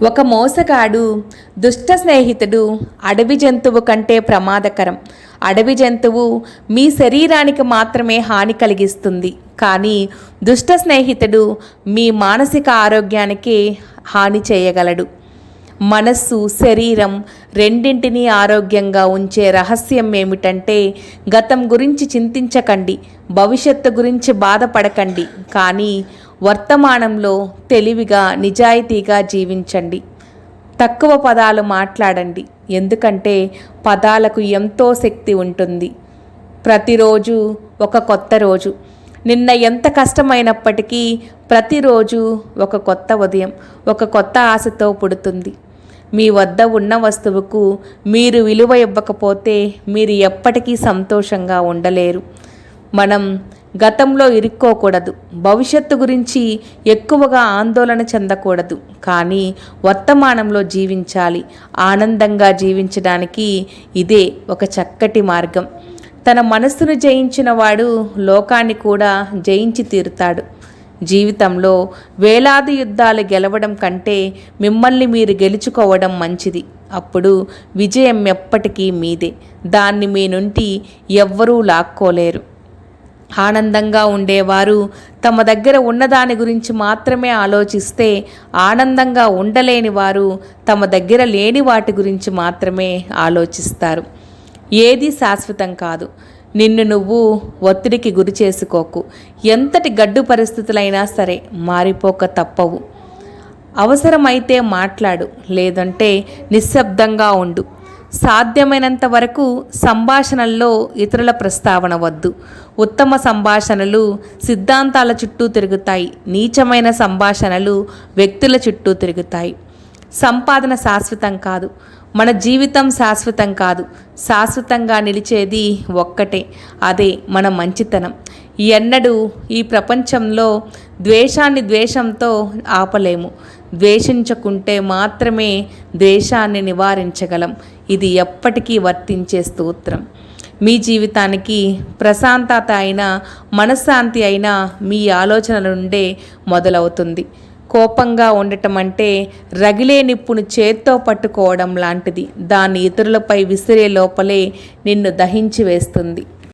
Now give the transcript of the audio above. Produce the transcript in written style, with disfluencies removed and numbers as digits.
ఒక మోసగాడు దుష్ట స్నేహితుడు అడవి జంతువు కంటే ప్రమాదకరం. అడవి జంతువు మీ శరీరానికి మాత్రమే హాని కలిగిస్తుంది, కానీ దుష్ట స్నేహితుడు మీ మానసిక ఆరోగ్యానికి హాని చేయగలడు. మనస్సు, శరీరం రెండింటినీ ఆరోగ్యంగా ఉంచే రహస్యం ఏమిటంటే గతం గురించి చింతించకండి, భవిష్యత్తు గురించి బాధపడకండి, కానీ వర్తమానంలో తెలివిగా, నిజాయితీగా జీవించండి. తక్కువ పదాలు మాట్లాడండి, ఎందుకంటే పదాలకు ఎంతో శక్తి ఉంటుంది. ప్రతిరోజు ఒక కొత్త రోజు. నిన్న ఎంత కష్టమైనప్పటికీ ప్రతిరోజు ఒక కొత్త ఉదయం, ఒక కొత్త ఆశతో పుడుతుంది. మీ వద్ద ఉన్న వస్తువుకు మీరు విలువ ఇవ్వకపోతే మీరు ఎప్పటికీ సంతోషంగా ఉండలేరు. మనం గతంలో ఇరుక్కోకూడదు, భవిష్యత్తు గురించి ఎక్కువగా ఆందోళన చెందకూడదు, కానీ వర్తమానంలో జీవించాలి. ఆనందంగా జీవించడానికి ఇదే ఒక చక్కటి మార్గం. తన మనస్సును జయించిన వాడు లోకాన్ని కూడా జయించి తీరుతాడు. జీవితంలో వేలాది యుద్ధాలు గెలవడం కంటే మిమ్మల్ని మీరు గెలుచుకోవడం మంచిది. అప్పుడు విజయం ఎప్పటికీ మీదే. దాన్ని మీ నుండి ఎవ్వరూ లాక్కోలేరు. ఆనందంగా ఉండేవారు తమ దగ్గర ఉన్నదాని గురించి మాత్రమే ఆలోచిస్తే, ఆనందంగా ఉండలేని వారు తమ దగ్గర లేని వాటి గురించి మాత్రమే ఆలోచిస్తారు. ఏది శాశ్వతం కాదు. నిన్ను నువ్వు ఒత్తిడికి గురి చేసుకోకు. ఎంతటి గడ్డు పరిస్థితులైనా సరే మారిపోక తప్పవు. అవసరమైతే మాట్లాడు, లేదంటే నిశ్శబ్దంగా ఉండు. సాధ్యమైనంత వరకు సంభాషణల్లో ఇతరుల ప్రస్తావన వద్దు. ఉత్తమ సంభాషణలు సిద్ధాంతాల చుట్టూ తిరుగుతాయి, నీచమైన సంభాషణలు వ్యక్తుల చుట్టూ తిరుగుతాయి. సంపాదన శాశ్వతం కాదు, మన జీవితం శాశ్వతం కాదు. శాశ్వతంగా నిలిచేది ఒక్కటే, అదే మన మంచితనం. ఎన్నడూ ఈ ప్రపంచంలో ద్వేషాన్ని ద్వేషంతో ఆపలేము. ద్వేషించకుంటే మాత్రమే ద్వేషాన్ని నివారించగలం. ఇది ఎప్పటికీ వర్తించే స్తోత్రం. మీ జీవితానికి ప్రశాంతత అయినా, మనశ్శాంతి అయినా మీ ఆలోచనల నుండే మొదలవుతుంది. కోపంగా ఉండటం అంటే రగిలే నిప్పును చేత్తో పట్టుకోవడం లాంటిది. దాన్ని ఇతరులపై విసిరే లోపలే నిన్ను దహించి వేస్తుంది.